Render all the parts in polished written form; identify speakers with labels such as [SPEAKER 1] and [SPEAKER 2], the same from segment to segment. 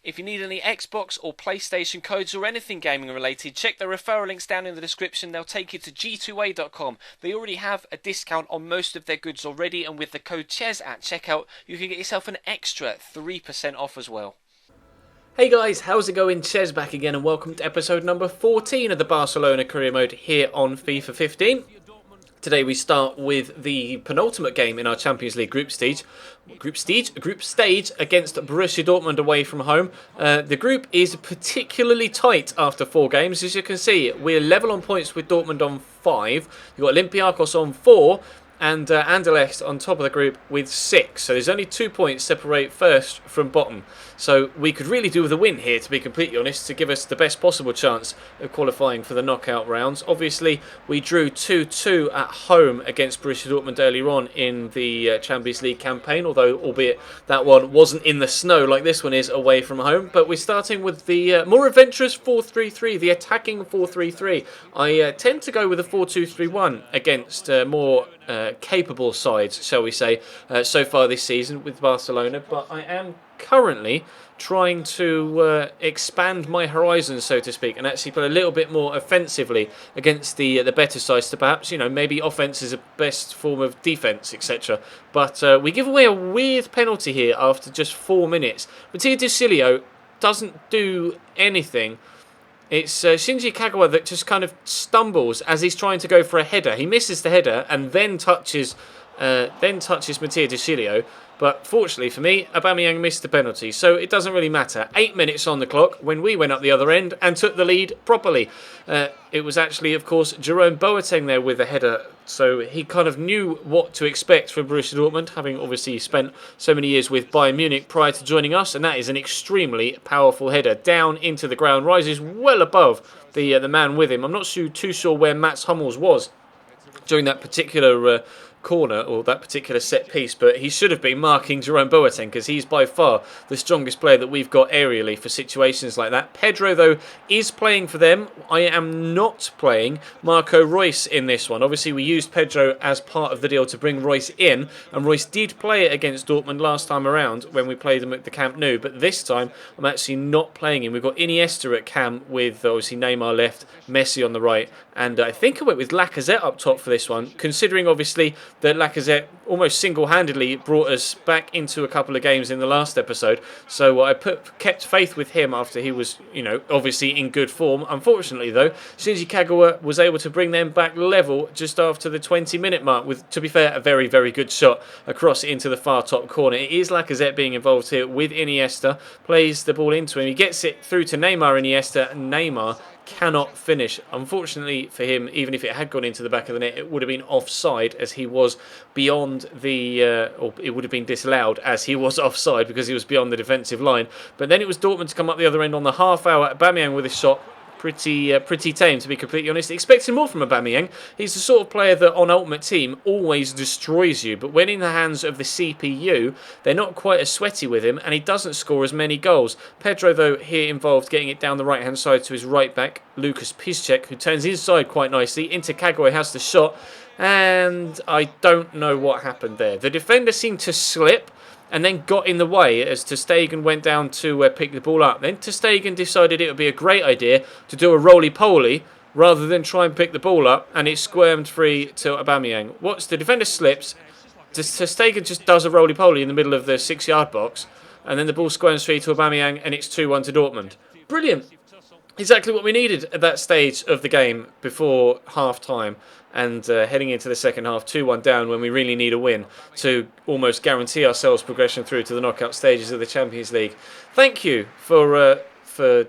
[SPEAKER 1] If you need any Xbox or PlayStation codes or anything gaming related, check the referral links down in the description. They'll take you to g2a.com. They already have a discount on most of their goods already, and with the code CHES at checkout, you can get yourself an extra 3% off as well.
[SPEAKER 2] Hey guys, how's it going? Chez back again, and welcome to episode number 14 of the Barcelona career mode here on FIFA 15. Today we start with the penultimate game in our Champions League group stage against Borussia Dortmund away from home. The group is particularly tight after 4 games. As you can see, we're level on points with Dortmund on 5. You've got Olympiacos on 4. And Anderlecht on top of the group with 6. So there's only 2 points separate first from bottom. So we could really do with a win here, to be completely honest, to give us the best possible chance of qualifying for the knockout rounds. Obviously, we drew 2-2 at home against Borussia Dortmund earlier on in the Champions League campaign, although albeit that one wasn't in the snow like this one is away from home. But we're starting with the more adventurous 4-3-3, the attacking 4-3-3. I tend to go with a 4-2-3-1 against more capable sides, shall we say, so far this season with Barcelona, but I am currently trying to expand my horizons, so to speak, and actually play a little bit more offensively against the better sides to perhaps, maybe offense is a best form of defense, etc. But we give away a weird penalty here after just 4 minutes. Matteo Di Cilio doesn't do anything. It's Shinji Kagawa that just kind of stumbles as he's trying to go for a header. He misses the header and then touches Matteo Di Cilio. But fortunately for me, Aubameyang missed the penalty, so it doesn't really matter. 8 minutes on the clock when we went up the other end and took the lead properly. It was actually, of course, Jerome Boateng there with the header, so he kind of knew what to expect from Borussia Dortmund, having obviously spent so many years with Bayern Munich prior to joining us, and that is an extremely powerful header. Down into the ground, rises well above the man with him. I'm not too sure where Mats Hummels was during that particular corner or that particular set piece, but he should have been marking Jerome Boateng because he's by far the strongest player that we've got aerially for situations like that. Pedro, though, is playing for them. I am not playing Marco Reus in this one. Obviously, we used Pedro as part of the deal to bring Reus in, and Reus did play it against Dortmund last time around when we played them at the Camp Nou, but this time I'm actually not playing him. We've got Iniesta at Cam with obviously Neymar left, Messi on the right, and I think I went with Lacazette up top for this one, considering obviously that Lacazette almost single-handedly brought us back into a couple of games in the last episode. So I kept faith with him after he was, obviously in good form. Unfortunately, though, Shinji Kagawa was able to bring them back level just after the 20-minute mark with, to be fair, a very, very good shot across into the far top corner. It is Lacazette being involved here with Iniesta. Plays the ball into him. He gets it through to Neymar. Iniesta, and Neymar cannot finish. Unfortunately for him, even if it had gone into the back of the net, it would have been offside as he was beyond the, or it would have been disallowed as he was offside because he was beyond the defensive line. But then it was Dortmund to come up the other end on the half hour. Aubameyang with a shot. Pretty tame, to be completely honest. Expecting more from Aubameyang. He's the sort of player that on Ultimate Team always destroys you, but when in the hands of the CPU, they're not quite as sweaty with him, and he doesn't score as many goals. Pedro, though, here involved getting it down the right-hand side to his right back, Lucas Piszczek, who turns inside quite nicely. Into Kagawa has the shot, and I don't know what happened there. The defender seemed to slip, and then got in the way as Ter Stegen went down to pick the ball up. Then Ter Stegen decided it would be a great idea to do a roly-poly rather than try and pick the ball up, and it squirmed free to Aubameyang. The defender slips, Ter Stegen just does a roly-poly in the middle of the 6-yard box, and then the ball squirms free to Aubameyang, and it's 2-1 to Dortmund. Brilliant. Exactly what we needed at that stage of the game before half-time. And heading into the second half, 2-1 down when we really need a win to almost guarantee ourselves progression through to the knockout stages of the Champions League. Thank you for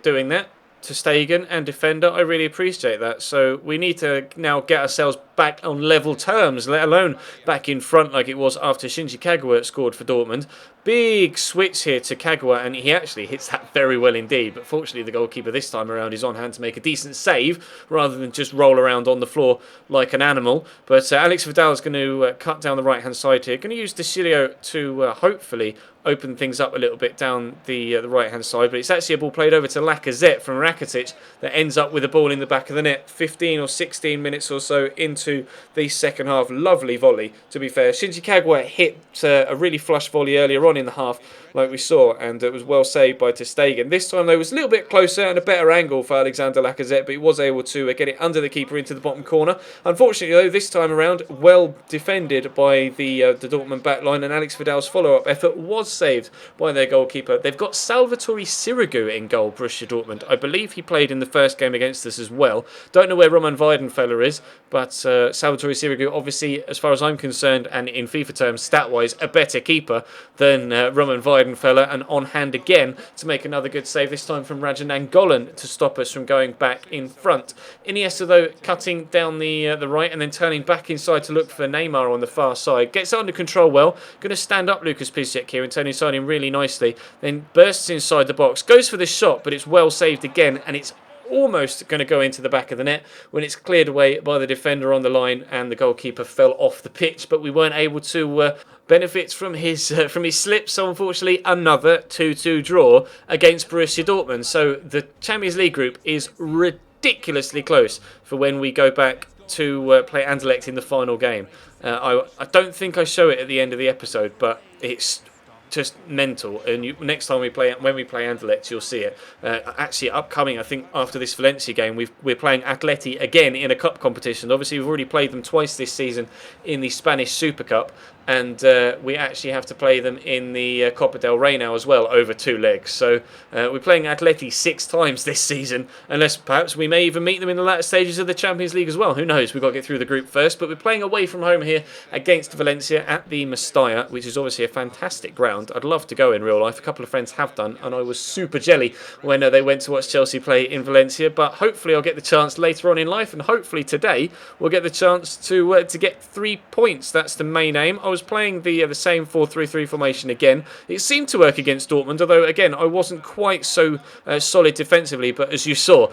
[SPEAKER 2] doing that to Stegen and defender. I really appreciate that. So we need to now get ourselves back on level terms, let alone back in front like it was after Shinji Kagawa scored for Dortmund. Big switch here to Kagawa, and he actually hits that very well indeed. But fortunately, the goalkeeper this time around is on hand to make a decent save rather than just roll around on the floor like an animal. But Alex Vidal is going to cut down the right-hand side here. Going to use De Cilio to hopefully open things up a little bit down the right-hand side. But it's actually a ball played over to Lacazette from Rakitic that ends up with a ball in the back of the net. 15 or 16 minutes or so into into the second half. Lovely volley, to be fair. Shinji Kagawa hit a really flush volley earlier on in the half, like we saw, and it was well saved by ter Stegen. This time, though, it was a little bit closer and a better angle for Alexander Lacazette, but he was able to get it under the keeper into the bottom corner. Unfortunately, though, this time around, well defended by the Dortmund backline, and Alex Vidal's follow-up effort was saved by their goalkeeper. They've got Salvatore Sirigu in goal, Borussia Dortmund. I believe he played in the first game against us as well. Don't know where Roman Weidenfeller is, but Salvatore Sirigu, obviously, as far as I'm concerned, and in FIFA terms, stat-wise, a better keeper than Roman Weidenfeller, and on hand again to make another good save, this time from Raja Nangolan to stop us from going back in front. Iniesta, though, cutting down the right and then turning back inside to look for Neymar on the far side. Gets it under control well. Going to stand up Lucas Piszczek here and turn inside him really nicely. Then bursts inside the box. Goes for the shot, but it's well saved again, and it's almost going to go into the back of the net when it's cleared away by the defender on the line, and the goalkeeper fell off the pitch, but we weren't able to benefit from his slip. So unfortunately, another 2-2 draw against Borussia Dortmund. So the Champions League group is ridiculously close for when we go back to play Anderlecht in the final game. I don't think I show it at the end of the episode, but it's just mental. And next time when we play Anderlecht, you'll see it. Actually, upcoming, I think after this Valencia game, we're playing Atleti again in a cup competition. Obviously, we've already played them twice this season in the Spanish Super Cup, and we actually have to play them in the Copa del Rey now as well, over 2 legs. So we're playing Atleti 6 times this season, unless perhaps we may even meet them in the latter stages of the Champions League as well. Who knows? We've got to get through the group first, but we're playing away from home here against Valencia at the Mestalla, which is obviously a fantastic ground. I'd love to go in real life. A couple of friends have done, and I was super jelly when they went to watch Chelsea play in Valencia, but hopefully I'll get the chance later on in life, and hopefully today we'll get the chance to get 3 points. That's the main aim. I was playing the same 4-3-3 formation again. It seemed to work against Dortmund, although again I wasn't quite so solid defensively, but as you saw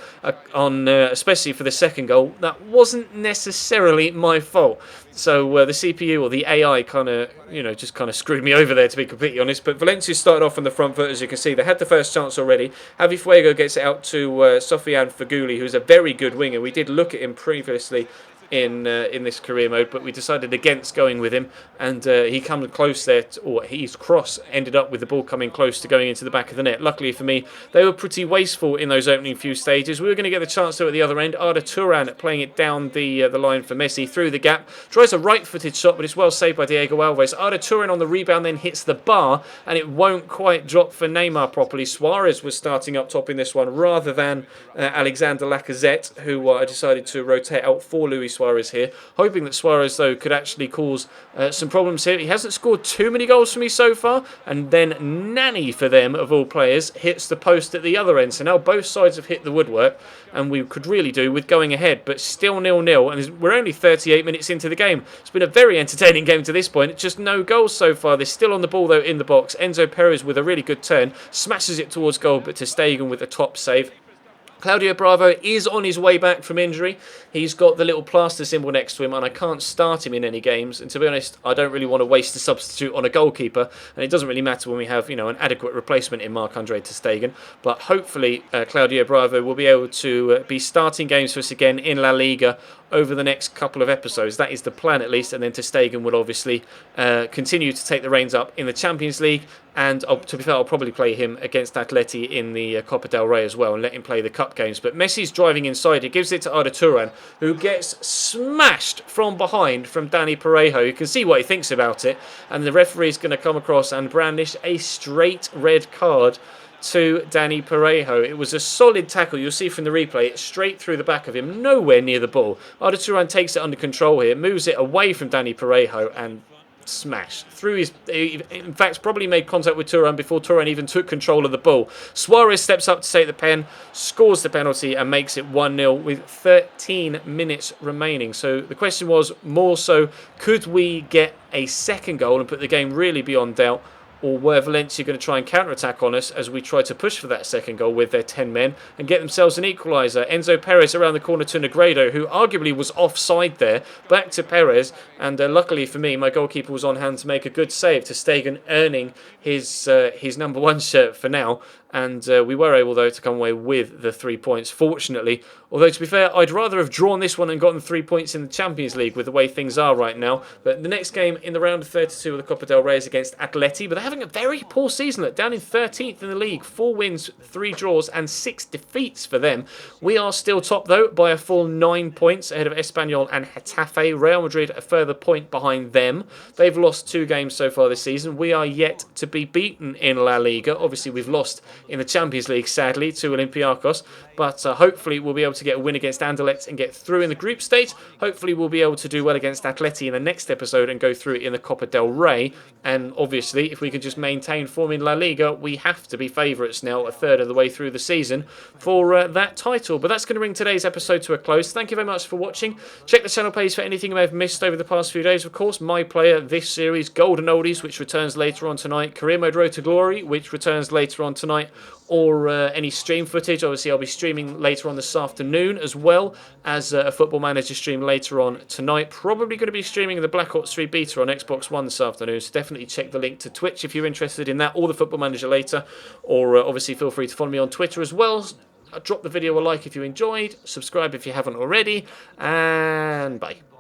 [SPEAKER 2] especially for the second goal, that wasn't necessarily my fault. So the CPU or the AI kind of screwed me over there, to be completely honest. But Valencia started off on the front foot, as you can see. They had the first chance already. Javi Fuego gets it out to Sofiane Feghouli, who's a very good winger. We did look at him previously in this career mode, but we decided against going with him, and he comes close there, or his cross ended up with the ball coming close to going into the back of the net. Luckily for me, they were pretty wasteful in those opening few stages. We were going to get the chance to at the other end. Arda Turan playing it down the line for Messi through the gap, tries a right-footed shot, but it's well saved by Diego Alves. Arda Turan on the rebound then hits the bar, and it won't quite drop for Neymar properly. Suarez was starting up top in this one rather than Alexander Lacazette, who I decided to rotate out for Luis Suarez here, hoping that Suarez, though, could actually cause some problems here. He hasn't scored too many goals for me so far, and then Nani, for them, of all players, hits the post at the other end. So now both sides have hit the woodwork, and we could really do with going ahead, but still 0-0, and we're only 38 minutes into the game. It's been a very entertaining game to this point. Just no goals so far. They're still on the ball, though, in the box. Enzo Perez with a really good turn, smashes it towards goal, but ter Stegen with a top save. Claudio Bravo is on his way back from injury. He's got the little plaster symbol next to him, and I can't start him in any games. And to be honest, I don't really want to waste a substitute on a goalkeeper, and it doesn't really matter when we have, an adequate replacement in Marc-Andre ter Stegen. But hopefully, Claudio Bravo will be able to be starting games for us again in La Liga over the next couple of episodes. That is the plan, at least. And then ter Stegen will obviously continue to take the reins up in the Champions League. And to be fair, I'll probably play him against Atleti in the Copa del Rey as well, and let him play the cup games. But Messi's driving inside. He gives it to Arda Turan, who gets smashed from behind from Dani Parejo. You can see what he thinks about it. And the referee is going to come across and brandish a straight red card to Dani Parejo. It was a solid tackle. You'll see from the replay, it's straight through the back of him, nowhere near the ball. Arda Turan takes it under control here, moves it away from Dani Parejo, and smash through his, in fact probably made contact with Turan before Turan even took control of the ball. Suarez steps up to take the pen, scores the penalty, and makes it 1-0 with 13 minutes remaining. So the question was more so, could we get a second goal and put the game really beyond doubt, or were Valencia going to try and counter-attack on us as we try to push for that second goal with their 10 men and get themselves an equaliser? Enzo Perez around the corner to Negredo, who arguably was offside there, back to Perez, and luckily for me, my goalkeeper was on hand to make a good save, ter Stegen earning his number 1 shirt for now. and we were able, though, to come away with the 3 points, fortunately. Although, to be fair, I'd rather have drawn this one and gotten 3 points in the Champions League with the way things are right now. But the next game in the round of 32 of the Copa del Rey is against Atleti, but they're having a very poor season. Look, down in 13th in the league, 4 wins, 3 draws, and 6 defeats for them. We are still top, though, by a full 9 points ahead of Espanyol and Getafe. Real Madrid a further point behind them. They've lost 2 games so far this season. We are yet to be beaten in La Liga. Obviously, we've lost in the Champions League, sadly, to Olympiacos, but hopefully we'll be able to get a win against Anderlecht and get through in the group stage. Hopefully we'll be able to do well against Atleti in the next episode and go through in the Copa del Rey. And obviously, if we can just maintain form in La Liga, we have to be favourites now, a third of the way through the season, for that title. But that's going to bring today's episode to a close. Thank you very much for watching. Check the channel page for anything you may have missed over the past few days. Of course, my player this series, Golden Oldies, which returns later on tonight, Career Mode Road to Glory, which returns later on tonight, or any stream footage. Obviously, I'll be streaming later on this afternoon, as well as a Football Manager stream later on tonight. Probably going to be streaming the Black Ops 3 beta on Xbox One this afternoon, so definitely check the link to Twitch if you're interested in that, or the Football Manager later, or obviously feel free to follow me on Twitter as well. Drop the video a like if you enjoyed, subscribe if you haven't already, and bye.